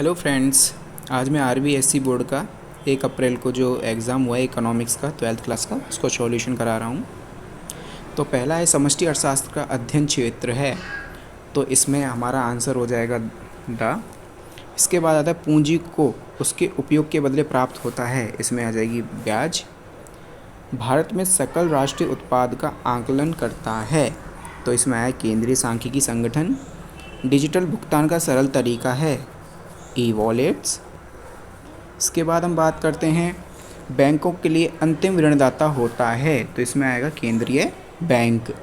Hello friends, आज मैं RBSE board का 1 अप्रैल को जो एग्ज़ाम हुआ है इकोनॉमिक्स का 12th क्लास का, उसको सॉल्यूशन करा रहा हूँ। तो पहला है समष्टि अर्थशास्त्र का अध्ययन क्षेत्र है, तो इसमें हमारा आंसर हो जाएगा द। इसके बाद आता है पूंजी को उसके उपयोग के बदले प्राप्त होता है, इसमें आ जाएगी ब्याज। भारत में सकल राष्ट्रीय उत्पाद का आकलन करता है, तो इसमें आया केंद्रीय सांख्यिकी संगठन। डिजिटल भुगतान का सरल तरीका है ई वॉलेट्स। इसके बाद हम बात करते हैं बैंकों के लिए अंतिम ऋणदाता होता है, तो इसमें आएगा केंद्रीय बैंक।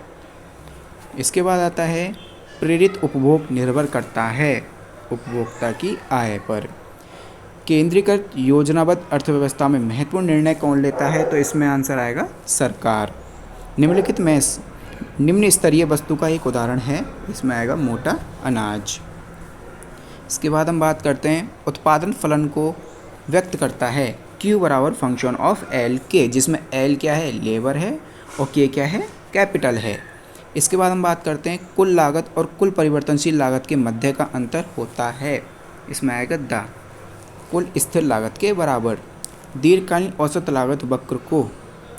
इसके बाद आता है प्रेरित उपभोग निर्भर करता है उपभोक्ता की आय पर। केंद्रीकृत योजनाबद्ध अर्थव्यवस्था में महत्वपूर्ण निर्णय कौन लेता है, तो इसमें आंसर आएगा सरकार। निम्नलिखित में निम्न स्तरीय वस्तु का एक उदाहरण है, इसमें आएगा मोटा अनाज। इसके बाद हम बात करते हैं उत्पादन फलन को व्यक्त करता है Q बराबर फंक्शन ऑफ एल के, जिसमें एल क्या है, लेबर है, और के क्या है, कैपिटल है। इसके बाद हम बात करते हैं कुल लागत और कुल परिवर्तनशील लागत के मध्य का अंतर होता है, इसमें आएगा द। कुल स्थिर लागत के बराबर। दीर्घकालीन औसत लागत वक्र को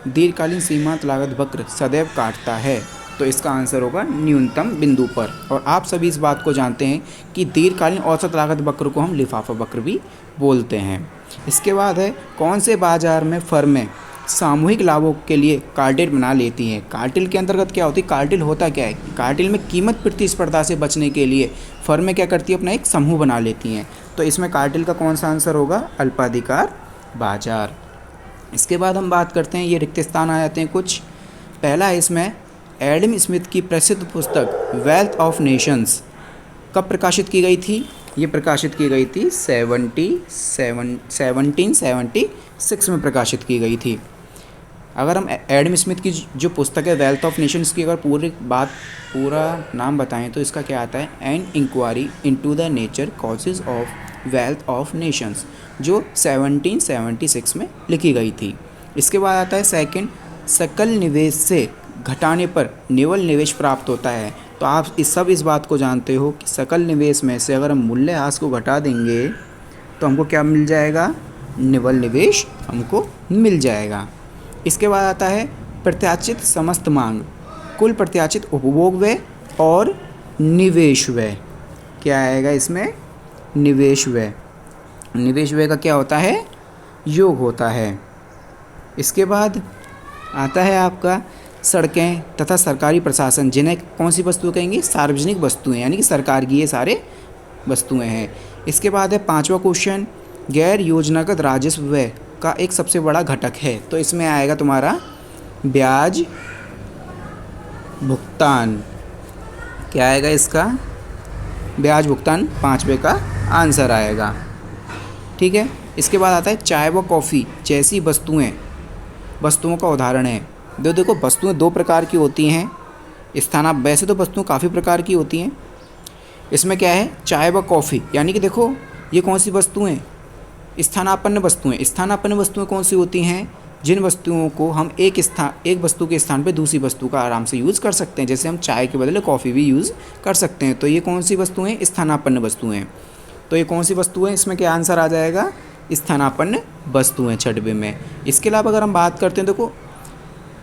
दीर्घकालीन सीमांत लागत वक्र सदैव काटता है, तो इसका आंसर होगा न्यूनतम बिंदु पर। और आप सभी इस बात को जानते हैं कि दीर्घकालीन औसत लागत वक्र को हम लिफाफा वक्र भी बोलते हैं। इसके बाद है कौन से बाजार में फर्में सामूहिक लाभों के लिए कार्टेल बना लेती हैं। कार्टेल के अंतर्गत क्या होती है, कार्टेल होता क्या है, कार्टेल में कीमत प्रतिस्पर्धा से बचने के लिए फर्में क्या करती है, अपना एक समूह बना लेती हैं। तो इसमें कार्टेल का कौन सा आंसर होगा, अल्पाधिकार बाजार। इसके बाद हम बात करते हैं, ये रिक्त स्थान आ जाते हैं कुछ। पहला है इसमें एडम स्मिथ की प्रसिद्ध पुस्तक वेल्थ ऑफ नेशंस कब प्रकाशित की गई थी, ये प्रकाशित की गई थी 1776 में प्रकाशित की गई थी। अगर हम एडम स्मिथ की जो पुस्तक है वेल्थ ऑफ नेशंस की अगर पूरा नाम बताएं, तो इसका क्या आता है, an inquiry into the nature causes of wealth of nations, जो 1776 में लिखी गई थी। इसके बाद आता है सेकंड, सकल निवेश से घटाने पर निवल निवेश प्राप्त होता है। तो आप इस बात को जानते हो कि सकल निवेश में से अगर हम मूल्यह्रास को घटा देंगे तो हमको क्या मिल जाएगा, निवल निवेश हमको मिल जाएगा। इसके बाद आता है प्रत्याशित समस्त मांग, कुल प्रत्याशित उपभोग व्यय और निवेश व्यय। क्या आएगा इसमें, निवेश व्यय। निवेश व्यय का क्या होता है, योग होता है। इसके बाद आता है आपका सड़कें तथा सरकारी प्रशासन, जिन्हें कौन सी वस्तु कहेंगे, सार्वजनिक वस्तुएं, यानी कि सरकार की ये सारे वस्तुएं हैं। इसके बाद है पांचवा क्वेश्चन, गैर योजनागत राजस्व व्यय का एक सबसे बड़ा घटक है, तो इसमें आएगा तुम्हारा ब्याज भुगतान। क्या आएगा इसका, ब्याज भुगतान, पांचवे का आंसर आएगा। ठीक है। इसके बाद आता है चाय व कॉफ़ी जैसी वस्तुओं का उदाहरण है। देखो वस्तुएं दो प्रकार की होती हैं, वैसे तो वस्तुएं काफ़ी प्रकार की होती हैं। इसमें क्या है, चाय व कॉफ़ी, यानी कि देखो ये कौन सी वस्तुएं, स्थानापन्न वस्तुएं। स्थानापन्न वस्तुएं कौन सी होती हैं, जिन वस्तुओं को हम एक वस्तु के स्थान पे दूसरी वस्तु का आराम से यूज़ कर सकते हैं, जैसे हम चाय के बदले कॉफ़ी भी यूज़ कर सकते हैं। तो ये कौन सी वस्तुएं, स्थानापन्न वस्तुएं। तो ये कौन सी वस्तुएं, इसमें क्या आंसर आ जाएगा, स्थानापन्न वस्तुएं छठवें में। इसके अलावा अगर हम बात करते हैं, देखो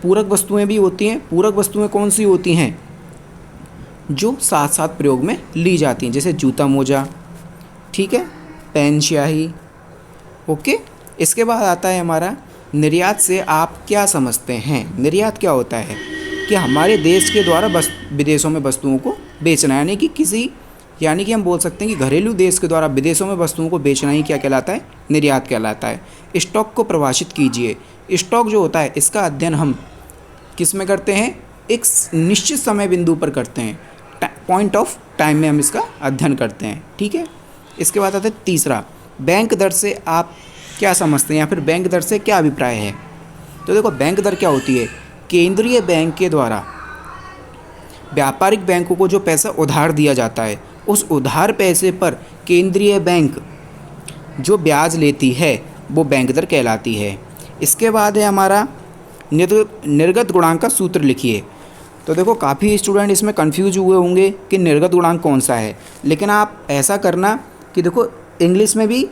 पूरक वस्तुएं भी होती हैं। पूरक वस्तुएं कौन सी होती हैं, जो साथ साथ प्रयोग में ली जाती हैं, जैसे जूता मोजा, ठीक है, पेन स्याही। ओके। इसके बाद आता है हमारा निर्यात से आप क्या समझते हैं। निर्यात क्या होता है, कि हमारे देश के द्वारा विदेशों में वस्तुओं को बेचना, यानी कि हम बोल सकते हैं कि घरेलू देश के द्वारा विदेशों में वस्तुओं को बेचना ही क्या कहलाता है, निर्यात कहलाता है। स्टॉक को परिभाषित कीजिए। स्टॉक जो होता है इसका अध्ययन हम किस में करते हैं, एक निश्चित समय बिंदु पर करते हैं, पॉइंट ऑफ टाइम में हम इसका अध्ययन करते हैं। ठीक है। इसके बाद आता है तीसरा, बैंक दर से आप क्या समझते हैं, या फिर बैंक दर से क्या अभिप्राय है। तो देखो बैंक दर क्या होती है, केंद्रीय बैंक के द्वारा व्यापारिक बैंकों को जो पैसा उधार दिया जाता है, उस उधार पैसे पर केंद्रीय बैंक जो ब्याज लेती है वो बैंक दर कहलाती है। इसके बाद है हमारा निर्गत गुणांक का सूत्र लिखिए। तो देखो काफ़ी स्टूडेंट इसमें कंफ्यूज हुए होंगे कि निर्गत गुणांक कौन सा है, लेकिन आप ऐसा करना कि देखो इंग्लिश में भी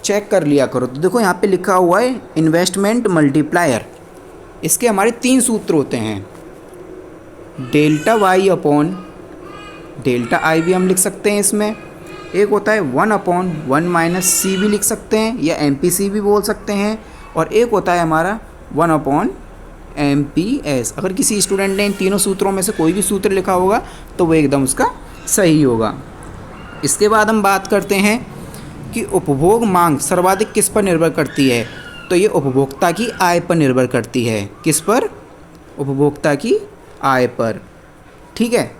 चेक कर लिया करो। तो देखो यहाँ पे लिखा हुआ है इन्वेस्टमेंट मल्टीप्लायर। इसके हमारे 3 सूत्र होते हैं, delta Y upon delta I भी हम लिख सकते हैं इसमें, एक होता है 1/1 माइनस सी भी लिख सकते हैं या MPC भी बोल सकते हैं, और एक होता है हमारा 1/MPS। अगर किसी स्टूडेंट ने इन तीनों सूत्रों में से कोई भी सूत्र लिखा होगा तो वो एकदम उसका सही होगा। इसके बाद हम बात करते हैं कि उपभोग मांग सर्वाधिक किस पर निर्भर करती है। तो ये उपभोक्ता की आय पर निर्भर करती है। किस पर? उपभोक्ता की आय पर। ठीक है।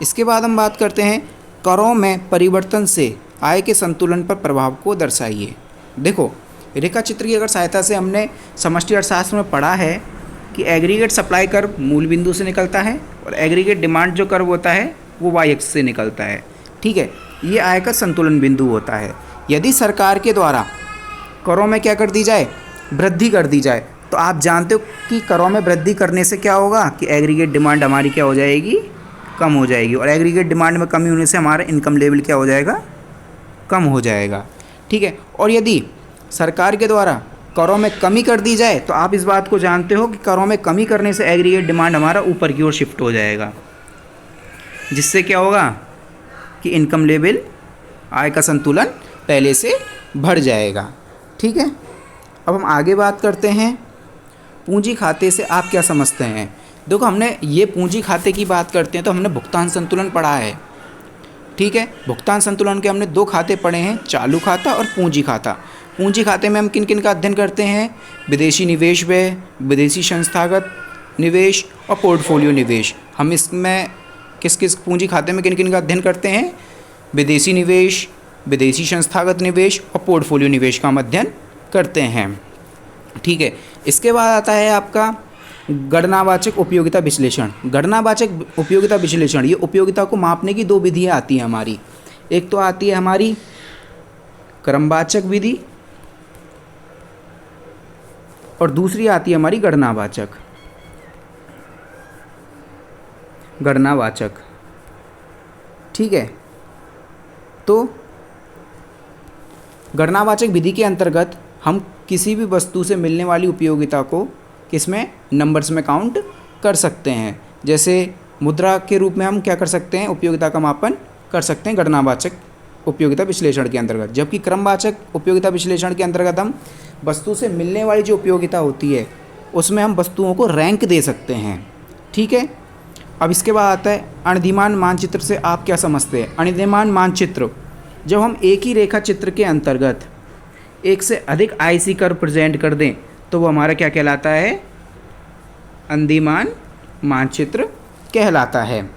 इसके बाद हम बात करते हैं करों में परिवर्तन से आय के संतुलन पर प्रभाव को दर्शाइए। देखो, रेखा चित्र की अगर सहायता से हमने समष्टि अर्थशास्त्र में पढ़ा है कि एग्रीगेट सप्लाई कर्व मूल बिंदु से निकलता है और एग्रीगेट डिमांड जो कर्व होता है वो वाई एक्स से निकलता है। ठीक है, ये आय का संतुलन बिंदु होता है। यदि सरकार के द्वारा करों में क्या कर दी जाए, वृद्धि कर दी जाए, तो आप जानते हो कि करों में वृद्धि करने से क्या होगा कि एग्रीगेट डिमांड हमारी क्या हो जाएगी, कम हो जाएगी, और एग्रीगेट डिमांड में कमी होने से हमारा इनकम लेवल क्या हो जाएगा, कम हो जाएगा। ठीक है। और यदि सरकार के द्वारा करों में कमी कर दी जाए तो आप इस बात को जानते हो कि करों में कमी करने से एग्रीगेट डिमांड हमारा ऊपर की ओर शिफ्ट हो जाएगा, जिससे क्या होगा कि इनकम लेवल, आय का संतुलन पहले से बढ़ जाएगा। ठीक है। अब हम आगे बात करते हैं पूंजी खाते से आप क्या समझते हैं। देखो, हमने ये पूंजी खाते की बात करते हैं तो हमने भुगतान संतुलन पढ़ा है। ठीक है। भुगतान संतुलन के हमने 2 खाते पढ़े हैं, चालू खाता और पूंजी खाता। पूंजी खाते में हम किन किन का अध्ययन करते हैं, विदेशी निवेश व्यय, विदेशी संस्थागत निवेश और पोर्टफोलियो निवेश। हम इसमें किस किस पूंजी खाते में किन किन का अध्ययन करते हैं, विदेशी निवेश, विदेशी संस्थागत निवेश और पोर्टफोलियो निवेश का हम अध्ययन करते हैं। ठीक है। इसके बाद आता है आपका गणनावाचक उपयोगिता विश्लेषण। गणनावाचक उपयोगिता विश्लेषण, ये उपयोगिता को मापने की 2 विधियाँ आती हैं हमारी। एक तो आती है हमारी क्रमवाचक विधि और दूसरी आती है हमारी गणनावाचक। ठीक है। तो गणनावाचक विधि के अंतर्गत हम किसी भी वस्तु से मिलने वाली उपयोगिता को किसमें, नंबर्स में काउंट कर सकते हैं। जैसे मुद्रा के रूप में हम क्या कर सकते हैं, उपयोगिता का मापन कर सकते हैं गणनावाचक उपयोगिता विश्लेषण के अंतर्गत। जबकि क्रमवाचक उपयोगिता विश्लेषण के अंतर्गत हम वस्तु से मिलने वाली जो उपयोगिता होती है उसमें हम वस्तुओं को रैंक दे सकते हैं। ठीक है। अब इसके बाद आता है अणधिमान मानचित्र से आप क्या समझते हैं। अणधिमान मानचित्र, जब हम एक ही रेखा चित्र के अंतर्गत एक से अधिक आईसी कर्व प्रेजेंट कर दें तो वो हमारा क्या कहलाता है, अणधिमान मानचित्र कहलाता है।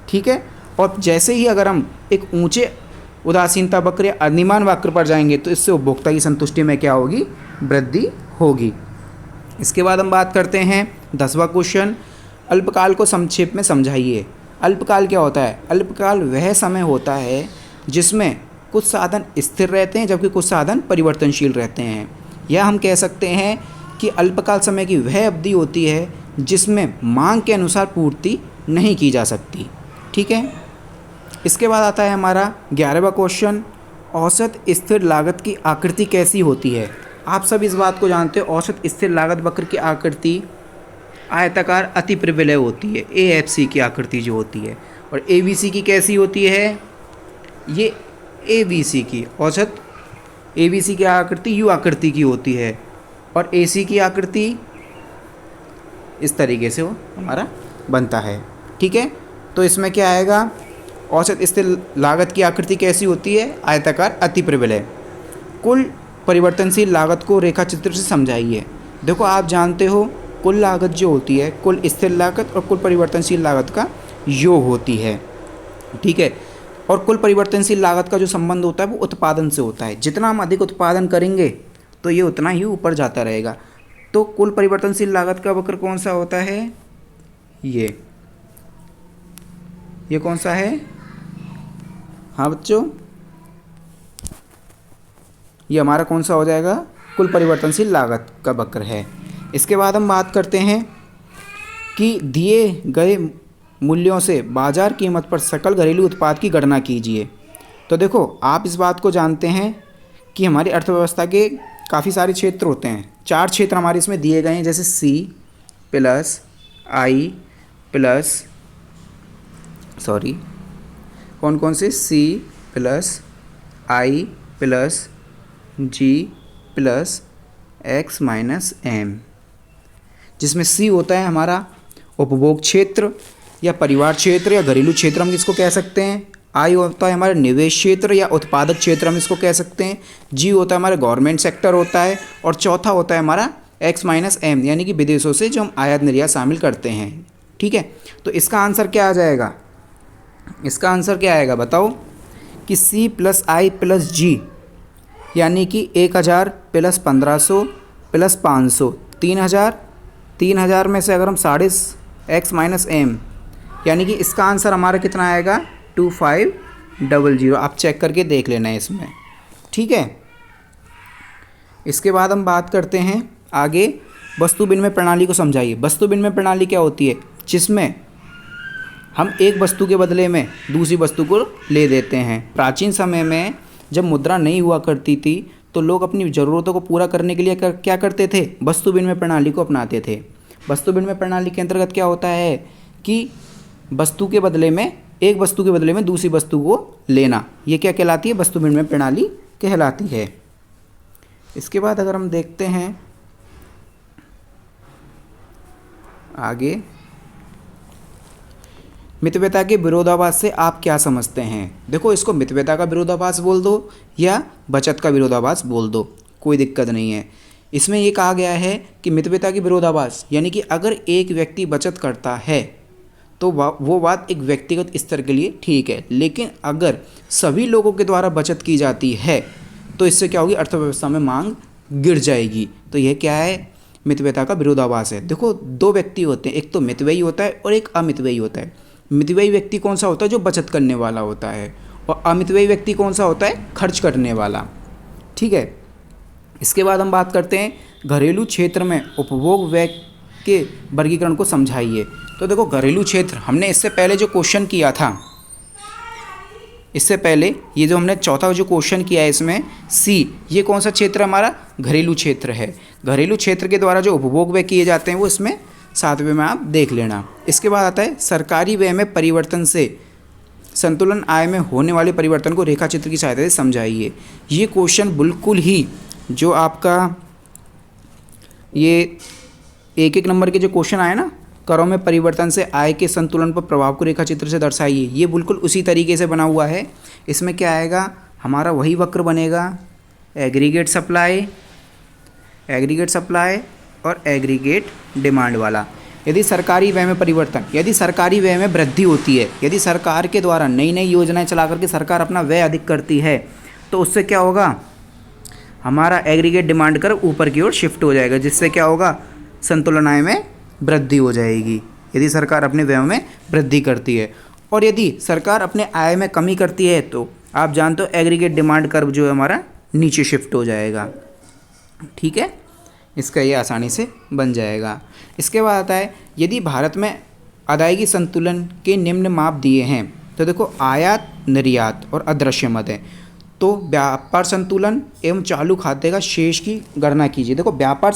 ठीक है। और जैसे ही अगर हम एक ऊंचे उदासीनता वक्र या अणधिमान वक्र पर जाएंगे तो इससे उपभोक्ता की संतुष्टि में क्या होगी, वृद्धि होगी। इसके बाद हम बात करते हैं 10वां क्वेश्चन, अल्पकाल को संक्षेप में समझाइए। अल्पकाल क्या होता है? अल्पकाल वह समय होता है जिसमें कुछ साधन स्थिर रहते हैं जबकि कुछ साधन परिवर्तनशील रहते हैं। या हम कह सकते हैं कि अल्पकाल समय की वह अवधि होती है जिसमें मांग के अनुसार पूर्ति नहीं की जा सकती। ठीक है। इसके बाद आता है हमारा 11वां क्वेश्चन, औसत स्थिर लागत की आकृति कैसी होती है। आप सब इस बात को जानते हो, औसत स्थिर लागत वक्र की आकृति आयताकार अति प्रबलय होती है, AFC की आकृति जो होती है। और ABC की कैसी होती है, ये ABC की औसत ABC की आकृति U आकृति की होती है और AC की आकृति इस तरीके से वो हमारा बनता है। ठीक है। तो इसमें क्या आएगा, औसत स्थिर लागत की आकृति कैसी होती है, आयताकार अति प्रबलय। कुल परिवर्तनशील लागत को रेखा चित्र से समझाइए। देखो, आप जानते हो कुल लागत जो होती है कुल स्थिर लागत और कुल परिवर्तनशील लागत का योग होती है। ठीक है। और कुल परिवर्तनशील लागत का जो संबंध होता है वो उत्पादन से होता है। जितना हम अधिक उत्पादन करेंगे तो ये उतना ही ऊपर जाता रहेगा। तो कुल परिवर्तनशील लागत का वक्र कौन सा होता है, ये कौन सा है, हाँ बच्चों, ये हमारा कौन सा हो जाएगा, कुल परिवर्तनशील लागत का वक्र है। इसके बाद हम बात करते हैं कि दिए गए मूल्यों से बाजार कीमत पर सकल घरेलू उत्पाद की गणना कीजिए। तो देखो, आप इस बात को जानते हैं कि हमारी अर्थव्यवस्था के काफ़ी सारे क्षेत्र होते हैं। 4 क्षेत्र हमारे इसमें दिए गए हैं, जैसे सी प्लस आई प्लस कौन कौन से, सी प्लस आई प्लस जी प्लस एक्स माइनस एम, जिसमें सी होता है हमारा उपभोग क्षेत्र या परिवार क्षेत्र या घरेलू क्षेत्र हम इसको कह सकते हैं। आई होता है हमारा निवेश क्षेत्र या उत्पादक क्षेत्र हम इसको कह सकते हैं। जी होता है हमारा गवर्नमेंट सेक्टर होता है। और चौथा होता है हमारा एक्स माइनस एम, यानी कि विदेशों से जो हम आयात निर्यात शामिल करते हैं। ठीक है, तो इसका आंसर क्या आ जाएगा? इसका आंसर क्या आएगा बताओ? कि सी प्लस आई प्लस जी, यानी कि 1000 प्लस 1500 प्लस 500, 3000। 3000 में से अगर हम साढ़े एक्स माइनस एम, यानी कि इसका आंसर हमारा कितना आएगा? 2500। आप चेक करके देख लेना है इसमें। ठीक है, इसके बाद हम बात करते हैं आगे, वस्तु विनिमय प्रणाली को समझाइए। वस्तु विनिमय प्रणाली क्या होती है? जिसमें हम एक वस्तु के बदले में दूसरी वस्तु को ले देते हैं। प्राचीन समय में जब मुद्रा नहीं हुआ करती थी तो लोग अपनी ज़रूरतों को पूरा करने के लिए क्या करते थे? वस्तु विनिमय प्रणाली को अपनाते थे। वस्तु विनिमय प्रणाली के अंतर्गत क्या होता है कि एक वस्तु के बदले में दूसरी वस्तु को लेना, ये क्या कहलाती है? वस्तु विनिमय प्रणाली कहलाती है। इसके बाद अगर हम देखते हैं आगे, मितव्ययता के विरोधाभास से आप क्या समझते हैं? देखो, इसको मितव्ययता का विरोधाभास बोल दो या बचत का विरोधाभास बोल दो, कोई दिक्कत नहीं है। इसमें ये कहा गया है कि मितव्ययता की विरोधाभास यानी कि अगर एक व्यक्ति बचत करता है तो वो बात एक व्यक्तिगत स्तर के लिए ठीक है, लेकिन अगर सभी लोगों के द्वारा बचत की जाती है तो इससे क्या होगी? अर्थव्यवस्था में मांग गिर जाएगी। तो यह क्या है? मितव्ययता का विरोधाभास है। देखो, 2 व्यक्ति होते हैं, एक तो मितव्ययी होता है और एक अमितव्ययी होता है। मितव्ययी व्यक्ति कौन सा होता है? जो बचत करने वाला होता है। और अमितव्ययी व्यक्ति कौन सा होता है? खर्च करने वाला। ठीक है, इसके बाद हम बात करते हैं घरेलू क्षेत्र में उपभोग व्यय के वर्गीकरण को समझाइए। तो देखो, घरेलू क्षेत्र हमने इससे पहले जो क्वेश्चन किया था, इससे पहले ये जो हमने चौथा जो क्वेश्चन किया है इसमें सी, ये कौन सा क्षेत्र हमारा? घरेलू क्षेत्र है। घरेलू क्षेत्र के द्वारा जो उपभोग व्यय किए जाते हैं वो इसमें 7वें में आप देख लेना। इसके बाद आता है सरकारी व्यय में परिवर्तन से संतुलन आय में होने वाले परिवर्तन को रेखा चित्र की सहायता से समझाइए। ये क्वेश्चन बिल्कुल ही जो आपका ये 1-1 नंबर के जो क्वेश्चन आए ना, करों में परिवर्तन से आय के संतुलन पर प्रभाव को रेखा चित्र से दर्शाइए, ये बिल्कुल उसी तरीके से बना हुआ है। इसमें क्या आएगा? हमारा वही वक्र बनेगा, एग्रीगेट सप्लाई और एग्रीगेट डिमांड वाला। यदि सरकारी व्यय में परिवर्तन, यदि सरकारी व्यय में वृद्धि होती है, यदि सरकार के द्वारा नई नई योजनाएं चला करके सरकार अपना व्यय अधिक करती है, तो उससे क्या होगा? हमारा एग्रीगेट डिमांड कर ऊपर की ओर शिफ्ट हो जाएगा, जिससे क्या होगा? संतुलन आय में वृद्धि हो जाएगी, यदि सरकार अपने व्यय में वृद्धि करती है। और यदि सरकार अपने आय में कमी करती है तो आप जानते हो एग्रीगेट डिमांड कर्व जो है हमारा नीचे शिफ्ट हो जाएगा। ठीक है, इसका ये आसानी से बन जाएगा। इसके बाद आता है यदि भारत में अदायगी संतुलन के निम्न माप दिए हैं, तो देखो आयात, निर्यात और अदृश्य मद है। तो व्यापार संतुलन एवं चालू खाते का शेष की गणना कीजिए। देखो, व्यापार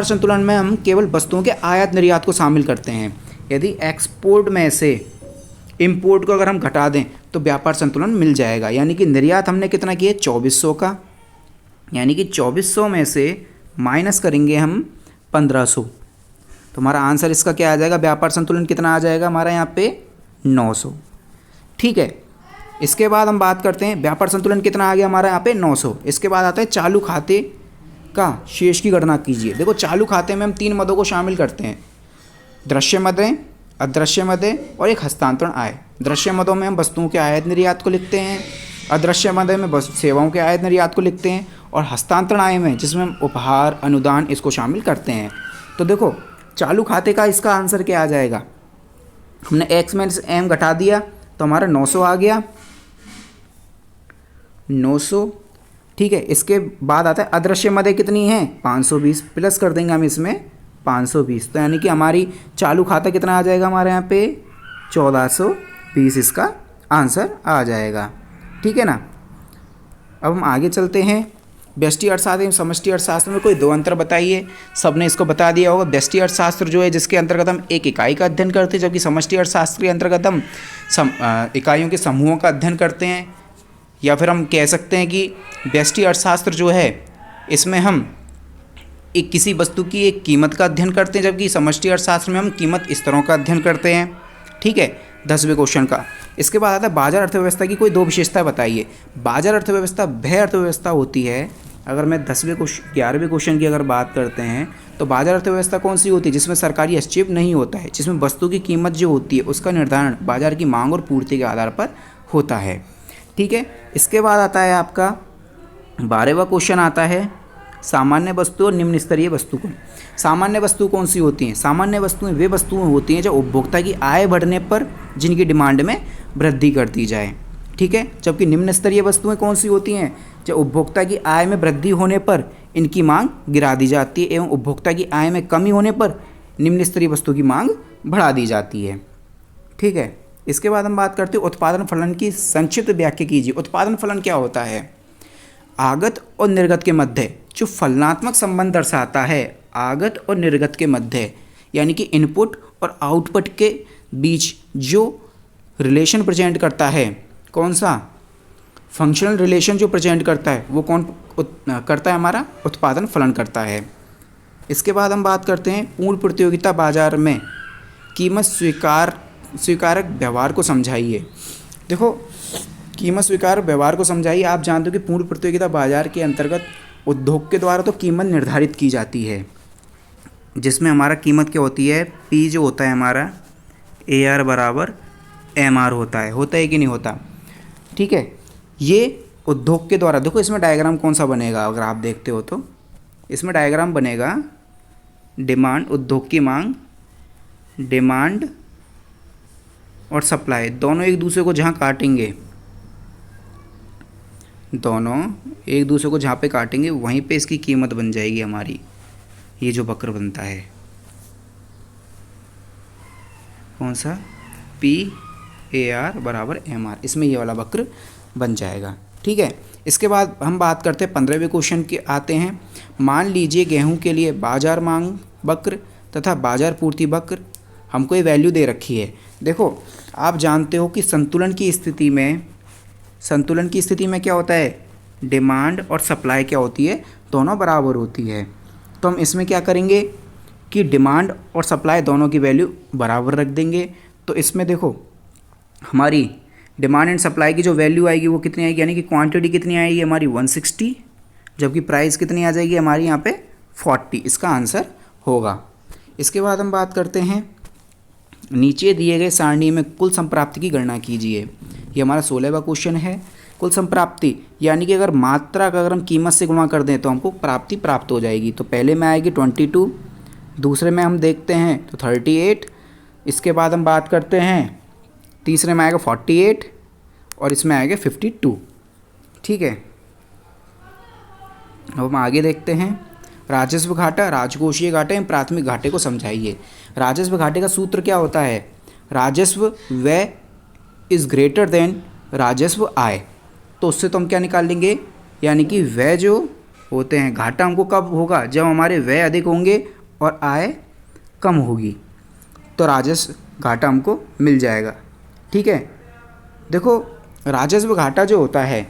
संतुलन में हम केवल वस्तुओं के आयात निर्यात को शामिल करते हैं। यदि एक्सपोर्ट में से इंपोर्ट को अगर हम घटा दें तो व्यापार संतुलन मिल जाएगा। यानी कि निर्यात हमने कितना किया? 2400 का, यानी कि 2400 में से माइनस करेंगे हम 1500, तो हमारा आंसर इसका क्या आ जाएगा? व्यापार संतुलन कितना आ जाएगा हमारा यहाँ पे? 900। ठीक है, इसके बाद हम बात करते हैं व्यापार संतुलन कितना आ गया हमारा यहाँ पे? 900। इसके बाद आता है चालू खाते का शेष की गणना कीजिए। देखो, चालू खाते में हम 3 मदों को शामिल करते हैं, दृश्य मदें, अदृश्य मदें और एक हस्तांतरण आय। दृश्य मदों में हम वस्तुओं के आयात निर्यात को लिखते हैं, अदृश्य मदें में सेवाओं के आयात निर्यात को लिखते हैं, और हस्तांतरण आय में जिसमें हम उपहार, अनुदान इसको शामिल करते हैं। तो देखो, चालू खाते का इसका आंसर क्या आ जाएगा? हमने एक्स में से एम घटा दिया तो हमारा 900 आ गया, 900। ठीक है, इसके बाद आता है अदृश्य मदें कितनी है? 520, प्लस कर देंगे हम इसमें 520, तो यानी कि हमारी चालू खाता कितना आ जाएगा हमारे यहाँ पे? 1420 इसका आंसर आ जाएगा। ठीक है ना। अब हम आगे चलते हैं। व्यष्टि अर्थशास्त्र एवं समष्टि अर्थशास्त्र में कोई दो अंतर बताइए। सबने इसको बता दिया होगा। व्यष्टि अर्थशास्त्र जो है जिसके अंतर्गत हम एक इकाई का अध्ययन करते हैं, जबकि समष्टि अर्थशास्त्र के अंतर्गत हम इकाइयों के समूहों का अध्ययन करते हैं। या फिर हम कह सकते हैं कि व्यष्टि अर्थशास्त्र जो है इसमें हम एक किसी वस्तु की एक कीमत का अध्ययन करते हैं, जबकि समष्टि अर्थशास्त्र में हम कीमत स्तरों का अध्ययन करते हैं। ठीक है, 10वें क्वेश्चन का। इसके बाद आता है बाजार अर्थव्यवस्था की कोई दो विशेषता बताइए। बाजार अर्थव्यवस्था वह अर्थव्यवस्था होती है, अगर मैं 11वें क्वेश्चन की अगर बात करते हैं तो बाजार अर्थव्यवस्था कौन सी होती है, जिसमें सरकारी हस्तक्षेप नहीं होता है, जिसमें वस्तु की कीमत जो होती है उसका निर्धारण बाजार की मांग और पूर्ति के आधार पर होता है। ठीक है, इसके बाद आता है आपका 12वां क्वेश्चन आता है सामान्य वस्तु और निम्न स्तरीय वस्तु कौन। सामान्य वस्तु कौन सी होती हैं? सामान्य वस्तुएं वे वस्तुएं होती हैं जो उपभोक्ता की आय बढ़ने पर जिनकी डिमांड में वृद्धि कर दी जाए। ठीक है, जबकि निम्न स्तरीय वस्तुएं कौन सी होती हैं? जब उपभोक्ता की आय में वृद्धि होने पर इनकी मांग गिरा दी जाती है एवं उपभोक्ता की आय में कमी होने पर निम्न स्तरीय वस्तु की मांग बढ़ा दी जाती है। ठीक है, इसके बाद हम बात करते हैं उत्पादन फलन की संक्षिप्त व्याख्या कीजिए। उत्पादन फलन क्या होता है? आगत और निर्गत के मध्य जो फलनात्मक संबंध दर्शाता है, आगत और निर्गत के मध्य यानी कि इनपुट और आउटपुट के बीच जो रिलेशन प्रेजेंट करता है, कौन सा फंक्शनल रिलेशन जो प्रेजेंट करता है वो कौन करता है? हमारा उत्पादन फलन करता है। इसके बाद हम बात करते हैं पूर्ण प्रतियोगिता बाजार में कीमत स्वीकारक व्यवहार को समझाइए। देखो, कीमत स्वीकार व्यवहार को समझाइए। आप जानते हो कि पूर्ण प्रतियोगिता बाजार के अंतर्गत उद्योग के द्वारा तो कीमत निर्धारित की जाती है, जिसमें हमारा कीमत क्या होती है? पी जो होता है हमारा AR बराबर MR होता है कि नहीं होता? ठीक है, ये उद्योग के द्वारा, देखो इसमें डायग्राम कौन सा बनेगा अगर आप देखते हो तो इसमें डायग्राम बनेगा डिमांड, उद्योग की मांग, डिमांड और सप्लाई दोनों एक दूसरे को जहाँ काटेंगे, दोनों एक दूसरे को जहाँ पे काटेंगे वहीं पे इसकी कीमत बन जाएगी हमारी। ये जो वक्र बनता है कौन सा? PAR बराबर MR, इसमें ये वाला वक्र बन जाएगा। ठीक है, इसके बाद हम बात करते हैं 15वें क्वेश्चन के आते हैं। मान लीजिए गेहूं के लिए बाजार मांग वक्र तथा बाजार पूर्ति वक्र हमको ये वैल्यू दे रखी है। देखो, आप जानते हो कि संतुलन की स्थिति में क्या होता है? डिमांड और सप्लाई क्या होती है? दोनों बराबर होती है। तो हम इसमें क्या करेंगे कि डिमांड और सप्लाई दोनों की वैल्यू बराबर रख देंगे। तो इसमें देखो हमारी डिमांड एंड सप्लाई की जो वैल्यू आएगी वो कितनी आएगी, यानी कि क्वांटिटी कितनी आएगी हमारी 160, जबकि प्राइस कितनी आ जाएगी हमारी यहाँ पे 40। इसका आंसर होगा। इसके बाद हम बात करते हैं नीचे दिए गए सारणी में कुल संप्राप्ति की गणना कीजिए। ये हमारा 16वां क्वेश्चन है। कुल संप्राप्ति यानी कि अगर मात्रा का अगर हम कीमत से गुणा कर दें तो हमको प्राप्ति प्राप्त हो जाएगी। तो पहले में आएगी 22, दूसरे में हम देखते हैं तो 38, इसके बाद हम बात करते हैं तीसरे में आएगा 48 और इसमें आएगा 52। ठीक है, अब हम आगे देखते हैं राजस्व घाटा, राजकोषीय घाटा एवं प्राथमिक घाटे को समझाइए। राजस्व घाटे का सूत्र क्या होता है? राजस्व व्यय इज़ ग्रेटर देन राजस्व आय। तो उससे तो हम क्या निकाल लेंगे, यानी कि व्यय जो होते हैं, घाटा हमको कब होगा? जब हमारे व्यय अधिक होंगे और आय कम होगी, तो राजस्व घाटा हमको मिल जाएगा। ठीक है, देखो राजस्व घाटा जो होता है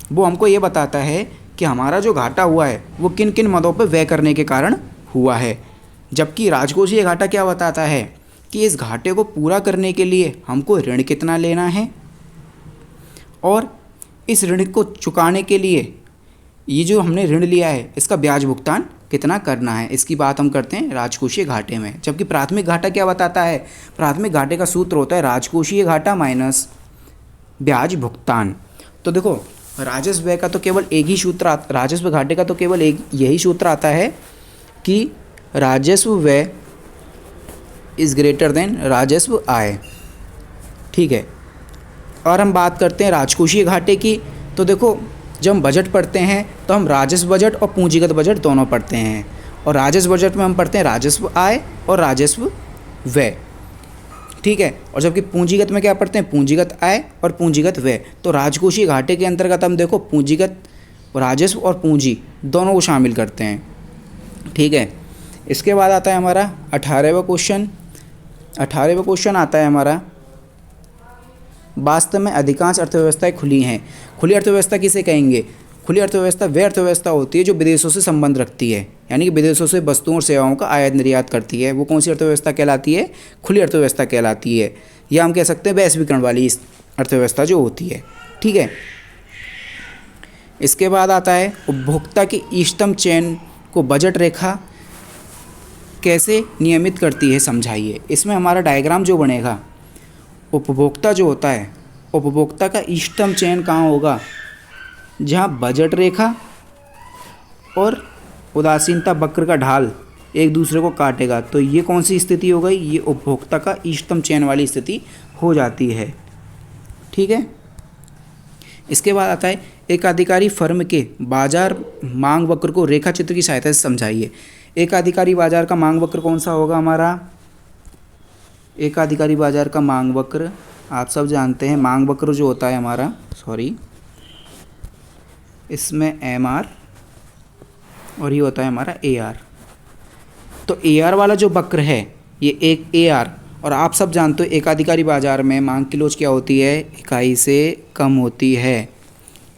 वो हमको ये बताता है कि हमारा जो घाटा हुआ है वो किन किन मदों पर व्यय करने के कारण हुआ है, जबकि राजकोषीय घाटा क्या बताता है कि इस घाटे को पूरा करने के लिए हमको ऋण कितना लेना है और इस ऋण को चुकाने के लिए ये जो हमने ऋण लिया है इसका ब्याज भुगतान कितना करना है। इसकी बात हम करते हैं राजकोषीय घाटे में। जबकि प्राथमिक घाटा क्या बताता है? प्राथमिक घाटे का सूत्र होता है राजकोषीय घाटा माइनस ब्याज भुगतान। तो देखो राजस्व व्यय का तो केवल एक ही सूत्र राजस्व घाटे का तो केवल एक यही सूत्र आता है कि राजस्व व्यय इज़ ग्रेटर देन राजस्व आय। ठीक है, और हम बात करते हैं राजकोषीय घाटे की। तो देखो जब हम बजट पढ़ते हैं तो हम राजस्व बजट और पूंजीगत बजट दोनों पढ़ते हैं, और राजस्व बजट में हम पढ़ते हैं राजस्व आय और राजस्व व्यय। ठीक है। और जबकि पूंजीगत में क्या पढ़ते हैं, पूंजीगत आय और पूंजीगत व्यय। तो राजकोषीय घाटे के अंतर्गत हम देखो पूंजीगत राजस्व और पूंजी दोनों को शामिल करते हैं, ठीक है। इसके बाद आता है हमारा 18वां क्वेश्चन। 18वां क्वेश्चन आता है हमारा, वास्तव में अधिकांश अर्थव्यवस्थाएं खुली हैं। खुली अर्थव्यवस्था किसे कहेंगे? खुली अर्थव्यवस्था वह अर्थव्यवस्था होती है जो विदेशों से संबंध रखती है, यानी कि विदेशों से वस्तुओं और सेवाओं का आयात निर्यात करती है। वो कौन सी अर्थव्यवस्था कहलाती है? खुली अर्थव्यवस्था कहलाती है, या हम कह सकते हैं वैश्वीकरण वाली अर्थव्यवस्था जो होती है, ठीक है। इसके बाद आता है उपभोक्ता के इष्टतम चयन को बजट रेखा कैसे नियमित करती है, समझाइए। इसमें हमारा डायग्राम जो बनेगा, उपभोक्ता जो होता है, उपभोक्ता का इष्टतम चयन कहाँ होगा? जहाँ बजट रेखा और उदासीनता वक्र का ढाल एक दूसरे को काटेगा, तो ये कौन सी स्थिति हो गई? ये उपभोक्ता का इष्टतम चयन वाली स्थिति हो जाती है, ठीक है। इसके बाद आता है एकाधिकारी फर्म के बाजार मांग वक्र को रेखा चित्र की सहायता से समझाइए। एकाधिकारी बाजार का मांग वक्र कौन सा होगा हमारा? एकाधिकारी बाजार का मांग वक्र आप सब जानते हैं। मांग वक्र जो होता है हमारा, इसमें MR और ये होता है हमारा AR। तो AR वाला जो वक्र है ये एक AR, और आप सब जानते हो एकाधिकारी बाजार में मांग की लोच क्या होती है? इकाई से कम होती है,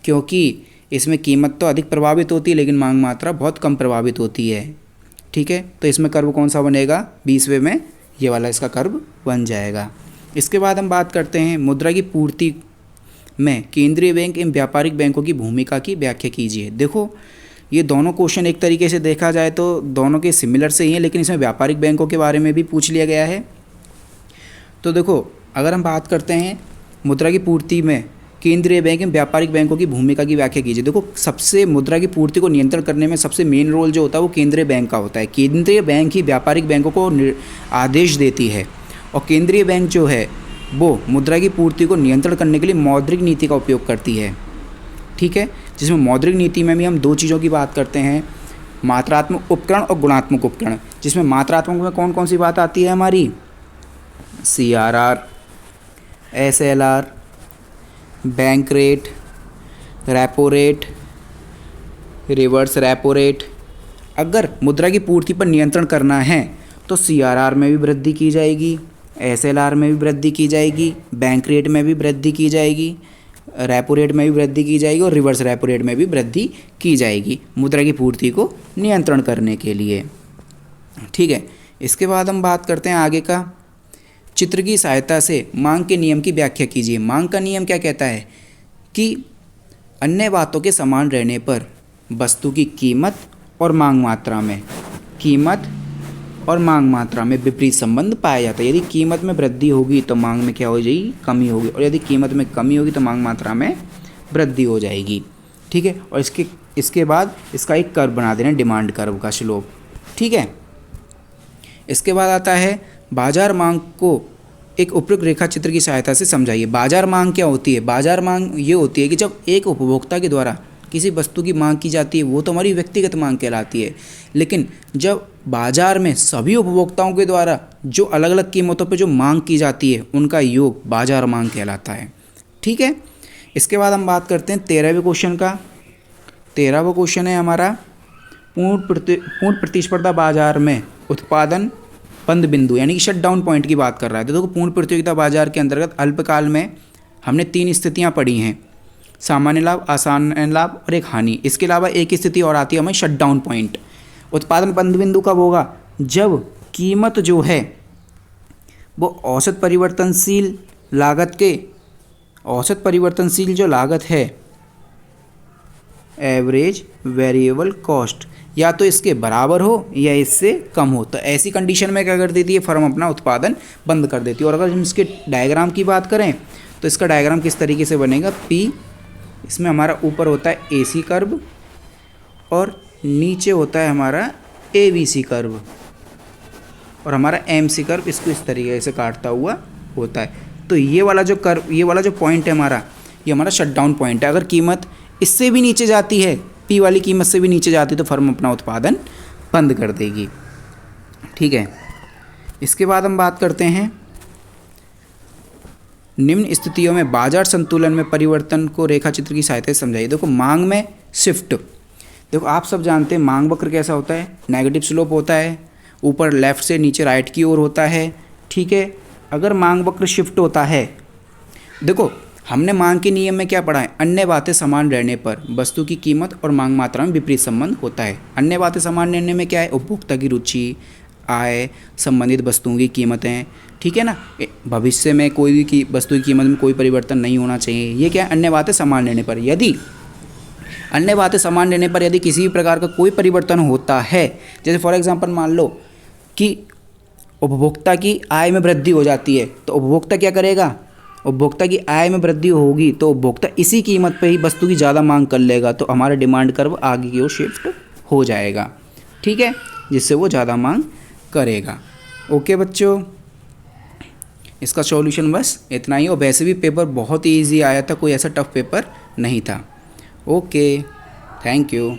क्योंकि इसमें कीमत तो अधिक प्रभावित होती है लेकिन मांग मात्रा बहुत कम प्रभावित होती है, ठीक है। तो इसमें कर्व कौन सा बनेगा? 20वें में ये वाला इसका कर्व बन जाएगा। इसके बाद हम बात करते हैं मुद्रा की पूर्ति में केंद्रीय बैंक एवं व्यापारिक बैंकों की भूमिका की व्याख्या कीजिए। देखो ये दोनों क्वेश्चन एक तरीके से देखा जाए तो दोनों के सिमिलर से ही हैं, लेकिन इसमें व्यापारिक बैंकों के बारे में भी पूछ लिया गया है। तो देखो अगर हम बात करते हैं मुद्रा की पूर्ति में केंद्रीय बैंक एवं व्यापारिक बैंकों की भूमिका की व्याख्या कीजिए। देखो सबसे मुद्रा की पूर्ति को नियंत्रण करने में सबसे मेन रोल जो होता है वो केंद्रीय बैंक का होता है। केंद्रीय बैंक ही व्यापारिक बैंकों को आदेश देती है, और केंद्रीय बैंक जो है वो मुद्रा की पूर्ति को नियंत्रण करने के लिए मौद्रिक नीति का उपयोग करती है, ठीक है। जिसमें मौद्रिक नीति में भी हम दो चीज़ों की बात करते हैं, मात्रात्मक उपकरण और गुणात्मक उपकरण। जिसमें मात्रात्मक में कौन कौन सी बात आती है हमारी? CRR, SLR, bank rate, repo rate, reverse repo rate. अगर मुद्रा की पूर्ति पर नियंत्रण करना है तो CRR में भी वृद्धि की जाएगी, SLR में भी वृद्धि की जाएगी, बैंक रेट में भी वृद्धि की जाएगी, रेपो रेट में भी वृद्धि की जाएगी और रिवर्स रेपो रेट में भी वृद्धि की जाएगी मुद्रा की पूर्ति को नियंत्रण करने के लिए, ठीक है। इसके बाद हम बात करते हैं आगे का, चित्र की सहायता से मांग के नियम की व्याख्या कीजिए। मांग का नियम क्या कहता है कि अन्य बातों के समान रहने पर वस्तु की कीमत और मांग मात्रा में विपरीत संबंध पाया जाता है। यदि कीमत में वृद्धि होगी तो मांग में क्या हो जाएगी? कमी होगी, और यदि कीमत में कमी होगी तो मांग मात्रा में वृद्धि हो जाएगी, ठीक है। और इसके बाद इसका एक कर्व बना देना, डिमांड कर्व का स्लोप, ठीक है। इसके बाद आता है बाजार मांग को एक उपयुक्त रेखा चित्र की सहायता से समझाइए। बाजार मांग क्या होती है? बाजार मांग ये होती है कि जब एक उपभोक्ता के द्वारा किसी वस्तु की मांग की जाती है वो तो हमारी व्यक्तिगत मांग कहलाती है, लेकिन जब बाजार में सभी उपभोक्ताओं के द्वारा जो अलग अलग कीमतों पर जो मांग की जाती है उनका योग बाजार मांग कहलाता है, ठीक है। इसके बाद हम बात करते हैं 13वें क्वेश्चन का। 13वां क्वेश्चन है हमारा, पूर्ण प्रतिस्पर्धा बाजार में उत्पादन बंद बिंदु यानी कि शट डाउन पॉइंट की बात कर रहा है। तो देखो पूर्ण प्रतियोगिता बाजार के अंतर्गत अल्पकाल में हमने 3 स्थितियां पढ़ी हैं, सामान्य लाभ, असामान्य लाभ और एक हानि। इसके अलावा एक स्थिति और आती है हमें शट डाउन पॉइंट। उत्पादन बंद बिंदु कब होगा? जब कीमत जो है वो औसत परिवर्तनशील जो लागत है एवरेज वेरिएबल कॉस्ट या तो इसके बराबर हो या इससे कम हो, तो ऐसी कंडीशन में क्या कर देती है फर्म अपना उत्पादन बंद कर देती है। और अगर हम इसके डायग्राम की बात करें तो इसका डायग्राम किस तरीके से बनेगा? P, इसमें हमारा ऊपर होता है AC कर्व और नीचे होता है हमारा ABC कर्व और हमारा MC कर्व इसको इस तरीके से काटता हुआ होता है। तो ये वाला जो कर्व, ये वाला जो पॉइंट है हमारा, ये हमारा शट डाउन पॉइंट है। अगर कीमत इससे भी नीचे जाती है, P वाली कीमत से भी नीचे जाती है, तो फर्म अपना उत्पादन बंद कर देगी, ठीक है। इसके बाद हम बात करते हैं निम्न स्थितियों में बाजार संतुलन में परिवर्तन को रेखाचित्र की सहायता से समझाइए। देखो मांग में शिफ्ट, देखो आप सब जानते हैं मांग वक्र कैसा होता है, नेगेटिव स्लोप होता है, ऊपर लेफ्ट से नीचे राइट की ओर होता है, ठीक है। अगर मांग वक्र शिफ्ट होता है, देखो हमने मांग के नियम में क्या पढ़ा है, अन्य बातें समान रहने पर वस्तु की कीमत और मांग मात्रा में विपरीत संबंध होता है। अन्य बातें समान रहने में क्या है, उपभोक्ता की रुचि, आय, संबंधित वस्तुओं की कीमतें, ठीक है ना। भविष्य में कोई भी वस्तु की कीमत में कोई परिवर्तन नहीं होना चाहिए, ये क्या है, अन्य बातें समान रहने पर। यदि अन्य बातें समान रहने पर यदि किसी भी प्रकार का कोई परिवर्तन होता है, जैसे फॉर एग्जांपल मान लो कि उपभोक्ता की आय में वृद्धि हो जाती है, तो उपभोक्ता क्या करेगा, उपभोक्ता की आय में वृद्धि होगी तो उपभोक्ता इसी कीमत पे ही वस्तु की ज़्यादा मांग कर लेगा, तो हमारा डिमांड कर्व आगे की ओर शिफ्ट हो जाएगा, ठीक है, जिससे वो ज़्यादा मांग करेगा। ओके बच्चों, इसका सॉल्यूशन बस इतना ही। और वैसे भी पेपर बहुत ही ईजी आया था, कोई ऐसा टफ पेपर नहीं था। Okay, thank you.